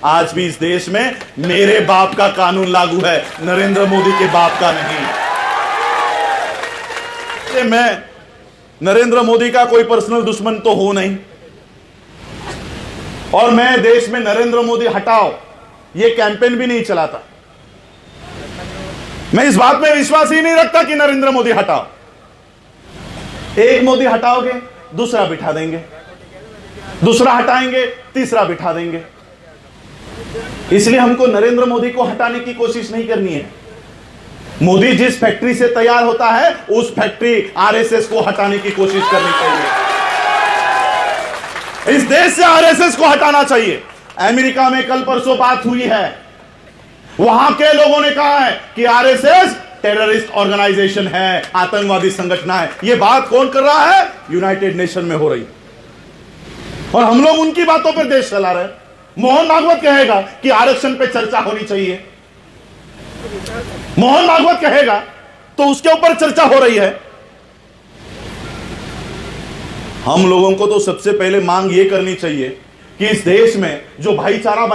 आज भी इस देश में मेरे बाप का कानून लागू है, नरेंद्र मोदी के बाप का नहीं। मैं नरेंद्र मोदी का कोई पर्सनल दुश्मन तो हूं नहीं, और मैं देश में नरेंद्र मोदी हटाओ ये कैंपेन भी नहीं चलाता। मैं इस बात में विश्वास ही नहीं रखता कि नरेंद्र मोदी हटाओ। एक मोदी हटाओगे दूसरा बिठा देंगे, दूसरा हटाएंगे तीसरा बिठा देंगे। इसलिए हमको नरेंद्र मोदी को हटाने की कोशिश नहीं करनी है। मोदी जिस फैक्ट्री से तैयार होता है उस फैक्ट्री आरएसएस को हटाने की कोशिश करनी चाहिए। इस देश से आरएसएस को हटाना चाहिए। अमेरिका में कल परसों बात हुई है, वहां के लोगों ने कहा है कि आरएसएस टेररिस्ट ऑर्गेनाइजेशन है, आतंकवादी संगठन है। यह बात कौन कर रहा है? यूनाइटेड नेशन में हो रही, और हम लोग उनकी बातों पर देश चला रहे हैं। मोहन भागवत कहेगा कि आरक्षण पे चर्चा होनी चाहिए, मोहन भागवत कहेगा तो उसके ऊपर चर्चा हो रही है। हम लोगों को तो सबसे पहले मांग यह करनी चाहिए कि इस देश में जो भाईचारा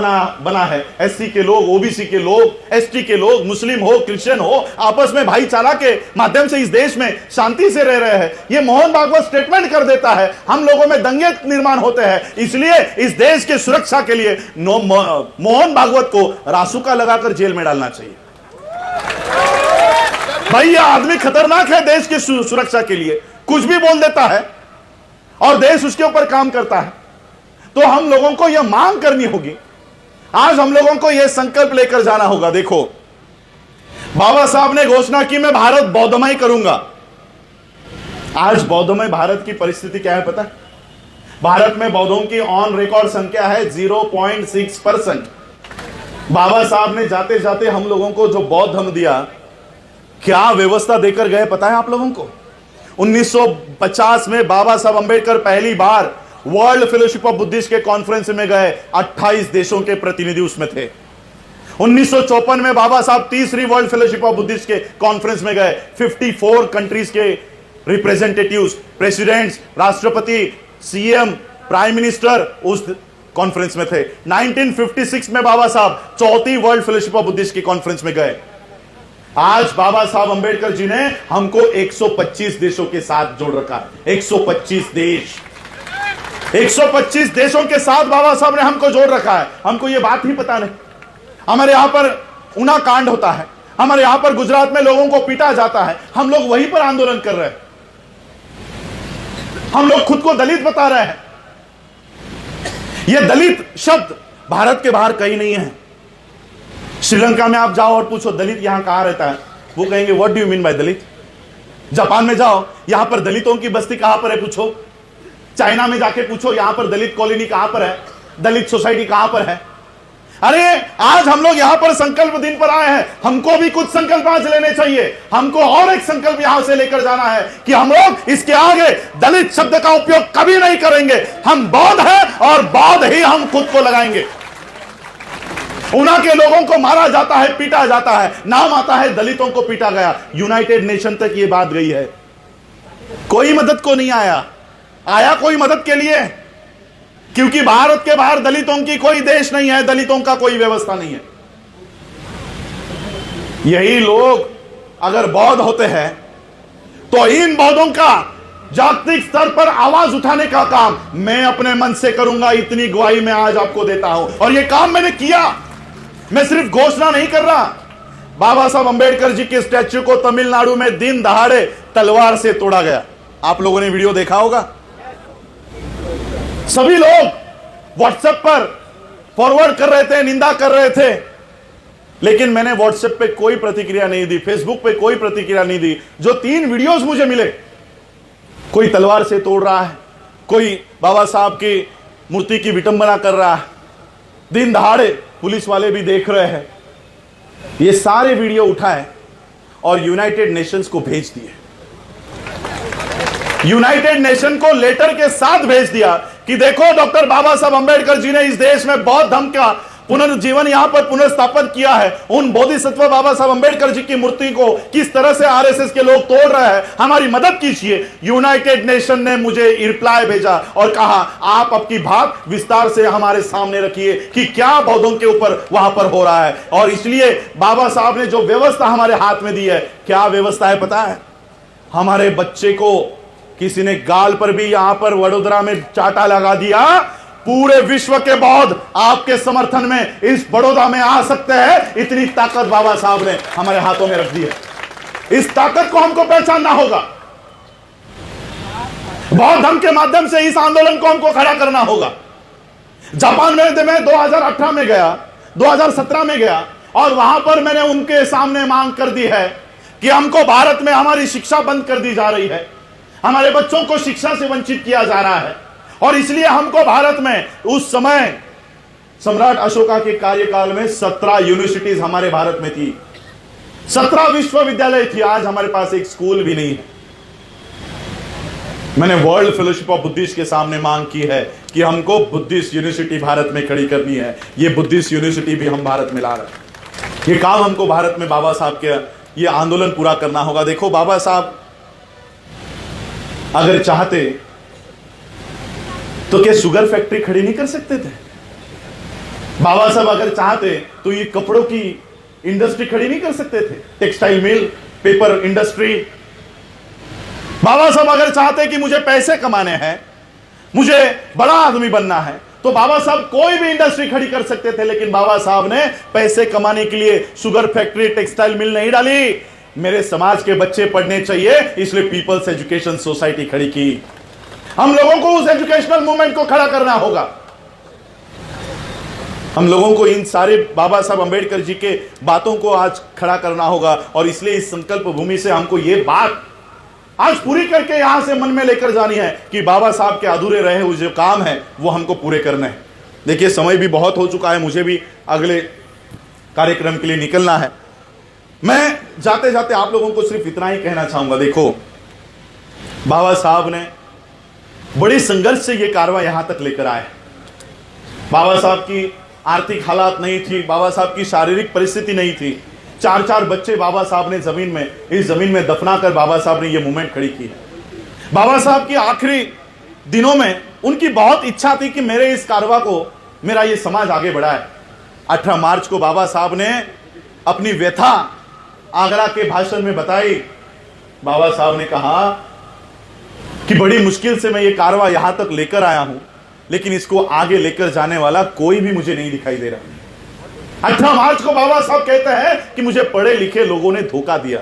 बना है, एससी के लोग, ओबीसी के लोग, एसटी के लोग, मुस्लिम हो, क्रिश्चियन हो, आपस में भाईचारा के माध्यम से इस देश में शांति से रह रहे हैं। यह मोहन भागवत स्टेटमेंट कर देता है, हम लोगों में दंगे निर्माण होते हैं। इसलिए इस देश के सुरक्षा के लिए मोहन भागवत को रासुका लगाकर जेल में डालना चाहिए। भाई यह आदमी खतरनाक है देश की सुरक्षा के लिए, कुछ भी बोल देता है और देश उसके ऊपर काम करता है। तो हम लोगों को यह मांग करनी होगी, आज हम लोगों को यह संकल्प लेकर जाना होगा। देखो, बाबा साहब ने घोषणा की मैं भारत बौद्धमय करूंगा। आज बौद्धमय भारत की परिस्थिति क्या है पता है? भारत में बौद्धों की ऑन रिकॉर्ड संख्या है 0.6%। बाबा साहब ने जाते जाते हम लोगों को जो बौद्ध धर्म दिया, क्या व्यवस्था देकर गए पता है आप लोगों को? 1950 में बाबा साहब अंबेडकर पहली बार वर्ल्ड फेलोशिप ऑफ बुद्धिस्ट के कॉन्फ्रेंस में गए, 28 देशों के प्रतिनिधि उसमें थे। 1954 में बाबा साहब तीसरी वर्ल्ड फेलोशिप ऑफ बुद्धिस्ट के कॉन्फ्रेंस में गए, 54 कंट्रीज के रिप्रेजेंटेटिव्स, प्रेसिडेंट्स, राष्ट्रपति, सीएम, प्राइम मिनिस्टर उस कॉन्फ्रेंस में थे। 1956 में बाबा साहब चौथी वर्ल्ड फेलोशिप ऑफ बुद्धिस्ट की कॉन्फ्रेंस में गए। आज बाबा साहब अंबेडकर जी ने हमको 125 देशों के साथ जोड़ रखा है। 125 देश, 125 देशों के साथ बाबा साहब ने हमको जोड़ रखा है। हमको यह बात ही पता नहीं। हमारे यहां पर उना कांड होता है, हमारे यहां पर गुजरात में लोगों को पीटा जाता है, हम लोग वहीं पर आंदोलन कर रहे हैं। हम लोग खुद को दलित बता रहे हैं। यह दलित शब्द भारत के बाहर कहीं नहीं है। श्रीलंका में आप जाओ और पूछो दलित यहां कहां रहता है, वो कहेंगे what do you mean by Dalit. Japan में जाओ, यहां पर दलितों की बस्ती कहां पर है पूछो। चाइना में जाके पूछो यहां पर दलित कॉलोनी कहां पर है, दलित सोसाइटी कहां पर है। अरे आज हम लोग यहां पर संकल्प दिन पर आए हैं, हमको भी कुछ संकल्प आज लेने चाहिए। हमको और एक संकल्प यहां से लेकर जाना है कि हम लोग इसके आगे दलित शब्द का उपयोग कभी नहीं करेंगे। हम बौद्ध हैं और बौद्ध ही हम खुद को लगाएंगे। उना के लोगों को मारा जाता है, पीटा जाता है, नाम आता है दलितों को पीटा गया। यूनाइटेड नेशन तक यह बात गई है, कोई मदद को नहीं आया कोई मदद के लिए, क्योंकि भारत के बाहर दलितों की कोई देश नहीं है, दलितों का कोई व्यवस्था नहीं है। यही लोग अगर बौद्ध होते हैं तो इन बौद्धों का जागतिक स्तर पर आवाज उठाने का काम मैं अपने मन से करूंगा। इतनी गवाही मैं आज आपको देता हूं, और यह काम मैंने किया। मैं सिर्फ घोषणा नहीं कर रहा। बाबा साहब अंबेडकर जी के स्टैच्यू को तमिलनाडु में दिन दहाड़े तलवार से तोड़ा गया। आप लोगों ने वीडियो देखा होगा। सभी लोग व्हाट्सएप पर फॉरवर्ड कर रहे थे, निंदा कर रहे थे, लेकिन मैंने व्हाट्सएप पे कोई प्रतिक्रिया नहीं दी, फेसबुक पे कोई प्रतिक्रिया नहीं दी। जो 3 वीडियोस मुझे मिले, कोई तलवार से तोड़ रहा है, कोई बाबा साहब की मूर्ति की विटंबना कर रहा है, दिन दहाड़े पुलिस वाले भी देख रहे हैं। ये सारे वीडियो उठाए और यूनाइटेड नेशंस को भेज दिए। यूनाइटेड नेशन को लेटर के साथ भेज दिया कि देखो डॉक्टर बाबा साहब अंबेडकर जी ने इस देश में बौद्ध धर्म का पुनर्जीवन यहां पर पुनर्स्थापन किया है। उन बोधिसत्व बाबा साहब अंबेडकर जी की मूर्ति को किस तरह से आरएसएस के लोग तोड़ रहे हैं, हमारी मदद कीजिए। यूनाइटेड नेशन ने मुझे रिप्लाई भेजा और कहा आप आपकी बात विस्तार से हमारे सामने रखिए कि क्या बौद्धों के ऊपर वहां पर हो रहा है। और इसलिए बाबा साहब ने जो व्यवस्था हमारे हाथ में दी है, क्या व्यवस्था है पता है? हमारे बच्चे को किसी ने गाल पर भी यहां पर वडोदरा में चाटा लगा दिया। पूरे विश्व के बौद्ध आपके समर्थन में इस बड़ौदा में आ सकते हैं, इतनी ताकत बाबा साहब ने हमारे हाथों में रख दी है। इस ताकत को हमको पहचानना होगा। बौद्ध धर्म के माध्यम से इस आंदोलन को हमको खड़ा करना होगा। जापान में मैं 2018 में गया, 2017 में गया और वहां पर मैंने उनके सामने मांग कर दी है कि हमको भारत में हमारी शिक्षा बंद कर दी जा रही है, हमारे बच्चों को शिक्षा से वंचित किया जा रहा है और इसलिए हमको भारत में उस समय सम्राट अशोका के कार्यकाल में 17 यूनिवर्सिटीज हमारे भारत में थी, 17 विश्वविद्यालय थी। आज हमारे पास एक स्कूल भी नहीं है। मैंने वर्ल्ड फेलोशिप ऑफ बुद्धिस्ट के सामने मांग की है कि हमको बुद्धिस्ट यूनिवर्सिटी भारत में खड़ी करनी है। ये बुद्धिस्ट यूनिवर्सिटी भी हम भारत में ला रहे हैं। ये काम हमको भारत में बाबा साहब के ये आंदोलन पूरा करना होगा। देखो बाबा साहब अगर चाहते तो क्या शुगर फैक्ट्री खड़ी नहीं कर सकते थे? बाबा साहब अगर चाहते तो ये कपड़ों की इंडस्ट्री खड़ी नहीं कर सकते थे? Textile mill, paper industry. Baba Saheb अगर चाहते कि मुझे पैसे कमाने हैं, मुझे बड़ा आदमी बनना है, तो बाबा साहब कोई भी इंडस्ट्री खड़ी कर सकते थे। लेकिन बाबा साहब ने पैसे कमाने के लिए शुगर फैक्ट्री, टेक्सटाइल मिल नहीं डाली। मेरे समाज के बच्चे पढ़ने चाहिए, इसलिए पीपल्स एजुकेशन सोसाइटी खड़ी की। हम लोगों को उस एजुकेशनल मूवमेंट को खड़ा करना होगा। हम लोगों को इन सारे बाबा साहब अंबेडकर जी के बातों को आज खड़ा करना होगा और इसलिए इस संकल्प भूमि से हमको ये बात आज पूरी करके यहां से मन में लेकर जानी है कि बाबा साहब के अधूरे रहे हुए जो काम है वो हमको पूरे करने हैं। देखिए समय भी बहुत हो चुका है, मुझे भी अगले कार्यक्रम के लिए निकलना है। मैं जाते जाते आप लोगों को सिर्फ इतना ही कहना चाहूंगा, देखो बाबा साहब ने बड़ी संघर्ष से ये कार्रवाई यहां तक लेकर आए। बाबा साहब की आर्थिक हालात नहीं थी, बाबा साहब की शारीरिक परिस्थिति नहीं थी। 4-4 बच्चे बाबा साहब ने इस जमीन में दफना कर बाबा साहब ने ये मूवमेंट खड़ी की। बाबा साहब की आखिरी दिनों में उनकी बहुत इच्छा थी कि मेरे इस कारवा को मेरा ये समाज आगे बढ़ाए। 18 मार्च को बाबा साहब ने अपनी व्यथा आगरा के भाषण में बताई। बाबा साहब ने कहा कि बड़ी मुश्किल से मैं ये कारवा यहां तक लेकर आया हूं, लेकिन इसको आगे लेकर जाने वाला कोई भी मुझे नहीं दिखाई दे रहा। 18 मार्च को बाबा साहब कहते हैं कि मुझे पढ़े लिखे लोगों ने धोखा दिया,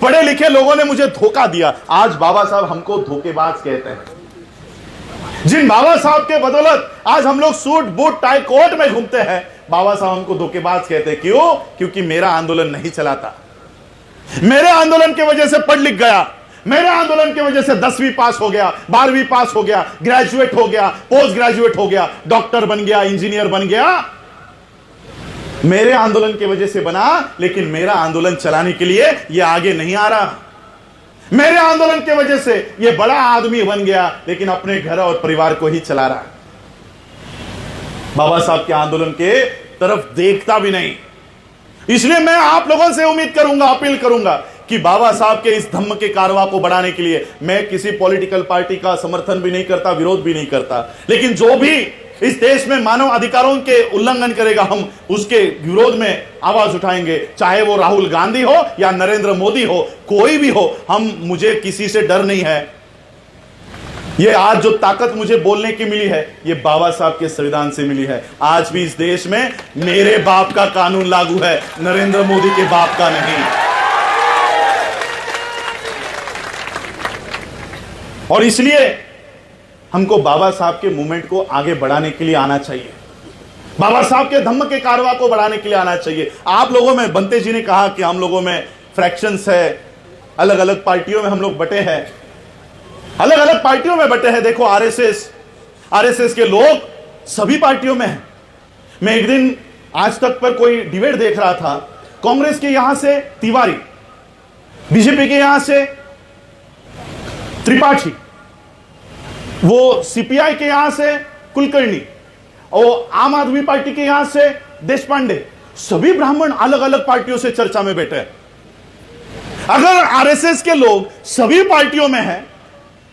पढ़े लिखे लोगों ने मुझे धोखा दिया। आज बाबा साहब हमको धोखेबाज कहते हैं। जिन बाबा साहब के बदौलत आज हम लोग सूट बूट टाई कोट में घूमते हैं, बाबा साहब हमको धोखेबाज कहते हैं। क्यों? क्योंकि मेरा आंदोलन नहीं चलाता। मेरे आंदोलन की वजह से पढ़ लिख गया, मेरे आंदोलन की वजह से 10वीं पास हो गया, 12वीं पास हो गया, ग्रेजुएट हो गया, पोस्ट ग्रेजुएट हो गया, डॉक्टर बन गया, इंजीनियर बन गया। मेरे आंदोलन की वजह से बना, लेकिन मेरा आंदोलन चलाने के लिए यह आगे नहीं आ रहा। मेरे आंदोलन की वजह से यह बड़ा आदमी बन गया, लेकिन अपने घर और परिवार को ही चला रहा। बाबा साहब के आंदोलन के तरफ देखता भी नहीं। इसलिए मैं आप लोगों से उम्मीद करूंगा, अपील करूंगा कि बाबा साहब के इस धम्म के कारवा को बढ़ाने के लिए मैं किसी पॉलिटिकल पार्टी का समर्थन भी नहीं करता, विरोध भी नहीं करता, लेकिन जो भी इस देश में मानव अधिकारों के उल्लंघन करेगा, हम उसके विरोध में आवाज उठाएंगे। चाहे वो राहुल गांधी हो या नरेंद्र मोदी हो, कोई भी हो, मुझे किसी से डर नहीं है। ये आज जो ताकत मुझे बोलने की मिली है, ये बाबा साहब के संविधान से मिली है। आज भी इस देश में मेरे बाप का कानून लागू है, नरेंद्र मोदी के बाप का नहीं। और इसलिए हमको बाबा साहब के मूवमेंट को आगे बढ़ाने के लिए आना चाहिए, बाबा साहब के धम्म के कारवा को बढ़ाने के लिए आना चाहिए। आप लोगों में, बंते जी ने कहा कि हम लोगों में फ्रैक्शंस है, अलग अलग पार्टियों में हम लोग बटे हैं, अलग अलग पार्टियों में बटे हैं। देखो आरएसएस के लोग सभी पार्टियों में हैं। मैं एक दिन आज तक पर कोई डिबेट देख रहा था, कांग्रेस के यहां से तिवारी, बीजेपी के यहां से त्रिपाठी, वो सीपीआई के यहां से कुलकर्णी, और आम आदमी पार्टी के यहां से देश पांडे, सभी ब्राह्मण अलग अलग पार्टियों से चर्चा में बैठे हैं। अगर आरएसएस के लोग सभी पार्टियों में हैं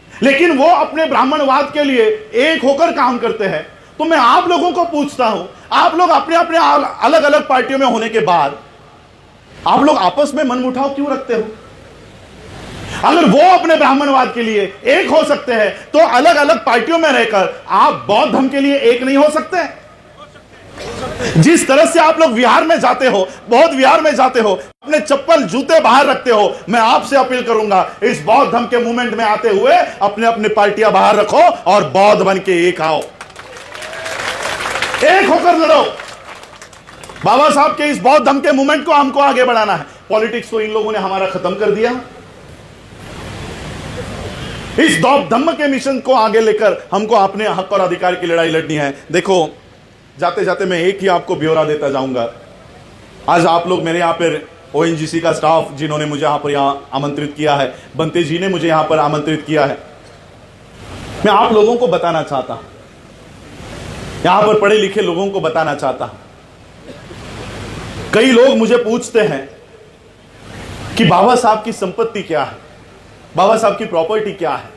लेकिन वो अपने ब्राह्मणवाद के लिए एक होकर काम करते हैं, तो मैं आप लोगों को पूछता हूं, आप लोग अपने अपने अलग अलग पार्टियों में होने के बाद आप लोग आपस में मनमुटाव क्यों रखते हो? अगर वो अपने ब्राह्मणवाद के लिए एक हो सकते हैं तो अलग अलग पार्टियों में रहकर आप बौद्ध धर्म के लिए एक नहीं हो सकते? जिस तरह से आप लोग विहार में जाते हो, बौद्ध विहार में जाते हो, अपने चप्पल जूते बाहर रखते हो, मैं आपसे अपील करूंगा इस बौद्ध धर्म के मूवमेंट में आते हुए अपने अपने पार्टियां बाहर रखो और बौद्ध बन के एक आओ, एक होकर लड़ो। बाबा साहब के इस बौद्ध धर्म के मूवमेंट को हमको आगे बढ़ाना है। पॉलिटिक्स तो इन लोगों ने हमारा खत्म कर दिया। इस बौद्ध धर्म के मिशन को आगे लेकर हमको अपने हक और अधिकार की लड़ाई लड़नी है। देखो, जाते जाते मैं एक ही आपको ब्यौरा देता जाऊंगा। आज आप लोग मेरे यहाँ पर ओएनजीसी का स्टाफ जिन्होंने मुझे यहाँ आमंत्रित किया है, बंते जी ने मुझे यहाँ पर आमंत्रित किया है, मैं आप लोगों को बताना चाहता हूं, यहां पर पढ़े लिखे लोगों को बताना चाहता हूं। कई लोग मुझे पूछते हैं कि बाबा साहब की संपत्ति क्या है, बाबा साहब की प्रॉपर्टी क्या है।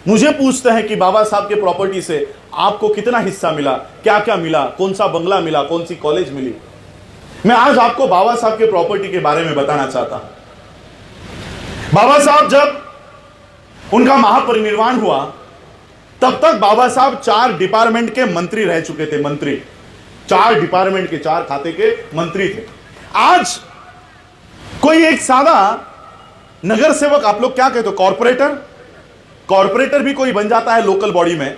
मुझे पूछते हैं कि बाबा साहब के प्रॉपर्टी से आपको कितना हिस्सा मिला, क्या क्या मिला, कौन सा बंगला मिला, कौन सी कॉलेज मिली। मैं आज आपको बाबा साहब के प्रॉपर्टी के बारे में बताना चाहता हूं। बाबा साहब जब उनका महापरिनिर्वाण हुआ तब तक बाबा साहब 4 डिपार्टमेंट के मंत्री रह चुके थे। मंत्री 4 डिपार्टमेंट के 4 खाते के मंत्री थे। आज कोई एक सादा नगर सेवक, आप लोग क्या कहते हो, कॉर्पोरेटर भी कोई बन जाता है लोकल बॉडी में,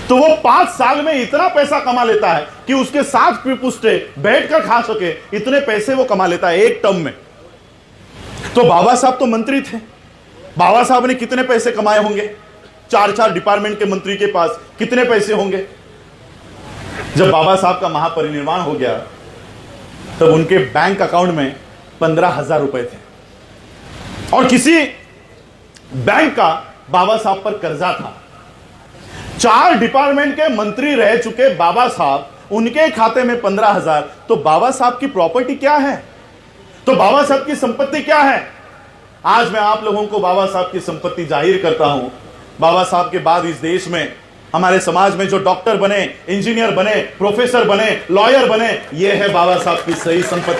तो वो 5 साल में इतना पैसा कमा लेता है कि उसके 7 पुश्ते बैठकर खा सके, इतने पैसे वो कमा लेता है एक टर्म में। तो बाबा साहब तो मंत्री थे, बाबा साहब ने कितने पैसे कमाए होंगे? 4 डिपार्टमेंट के मंत्री के पास कितने पैसे होंगे? जब बाबा साहब का महापरिनिर्वाण हो गया तब उनके बैंक अकाउंट में 15,000 रुपए थे और किसी बैंक का बाबा साहब पर कर्जा था। 4 डिपार्टमेंट के मंत्री रह चुके बाबा साहब, उनके खाते में 15,000। तो बाबा साहब की प्रॉपर्टी क्या है? तो बाबा साहब की संपत्ति क्या है? आज मैं आप लोगों को बाबा साहब की संपत्ति जाहिर करता हूं। बाबा साहब के बाद इस देश में, हमारे समाज में जो डॉक्टर बने, इंजीनियर बने, प्रोफेसर बने, लॉयर बने, यह है बाबा साहब की सही संपत्ति।